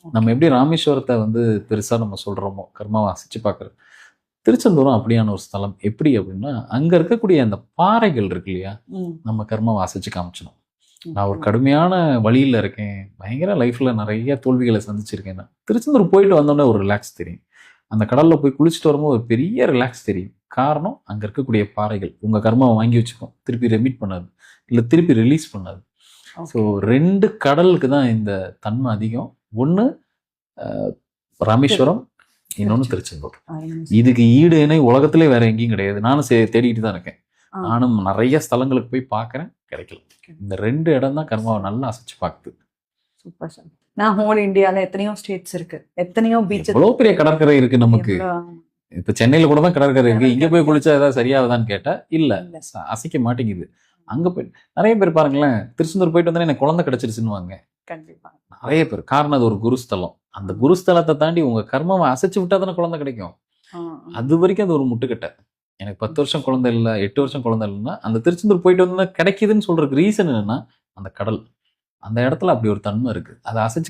நம்ம ஓகே. எப்படி ராமேஸ்வரத்தை வந்து பெருசா நம்ம சொல்றோமோ, கர்மாவை அசைச்சு பார்க்குறது. திருச்செந்தூரும் அப்படியான ஒரு ஸ்தலம். எப்படி அப்படின்னா, அங்க இருக்கக்கூடிய அந்த பாறைகள் இருக்கு இல்லையா? ம். நம்ம கர்மாவை அசைச்சு காமிச்சிடும். நான் ஒரு ஓகே. கடுமையான வழியில இருக்கேன். பயங்கர லைஃப்ல நெறைய தோல்விகள சந்திச்சிருக்கேன் நான். திருச்செந்தூர் போயிட்டு வந்தோனே ஒரு ரிலாக்ஸ் தெரியும். அந்த கடல்ல போய் குளிச்சுட்டு வரும்போது ஒரு பெரிய ரிலாக்ஸ் தெரியும். காரணம், அங்க இருக்கக்கூடிய பாறைகள். உங்க கர்மாவ வாங்கி வச்சுக்கும். திருப்பி ரெமிட் பண்ணாது. இல்ல திருப்பி ரிலீஸ் பண்ணாது. So okay. 2 கடலுக்கு தான் இந்த தன்மை அதிகம். ஒண்ணு அ ராமேஸ்வரம், இன்னொன்னு திருச்செந்தூர். இதுக்கு ஈடு இணை உலகத்திலே வேற எங்கேயும் கிடையாது. நானும் தேடிட்டு தான் இருக்கேன். ஆ. நானும் நெறைய ஸ்தலங்களுக்கு போய் பார்க்குறேன், கிடைக்கல. இந்த 2 இடம் தான் கர்மாவ நல்லா அசைச்சு பார்க்குது. Super sir. நான் ஹோல் இந்தியால எத்தனையோ ஸ்டேட்ஸ் இருக்கு. எத்தனையோ பீச்சஸ் எவ்வளோ பெரிய கடற்கரை இருக்கு நமக்கு. எவ்வளோ இப்ப சென்னையில கூட தான் கடற்கரை இருக்கு. இங்க போய் குளிச்சா ஏதாவது சரியாகுதான்னு கேட்டா, இல்ல. இல்ல. அசைக்க மாட்டேங்குது. அங்க போய் நெறைய பேர் பாருங்களேன், திருச்செந்தூர் போயிட்டு வந்தோனே எனக்கு குழந்தை கிடைச்சிருச்சுன்னுவாங்க. கண்டிப்பா. நெறைய பேர். காரணம் அது ஒரு குருஸ்தலம். அந்த குருஸ்தலத்தை தாண்டி உங்க கர்மாவை அசைச்சு விட்டா தானே குழந்தை கிடைக்கும். ஆ, ஆ. அது வரைக்கும் அது ஒரு முட்டுக்கட்டை. எனக்கு 10 வருஷம் குழந்தை இல்ல, 8 வருஷம் குழந்தை இல்லைன்னா, அந்த திருச்செந்தூர் போயிட்டு வந்தா கிடைக்குதுன்னு சொல்றதுக்கு ரீசன் என்னன்னா, அந்த கடல். அந்த இடத்துல அப்படி ஒரு தன்மை இருக்கு. அதை அசைச்சு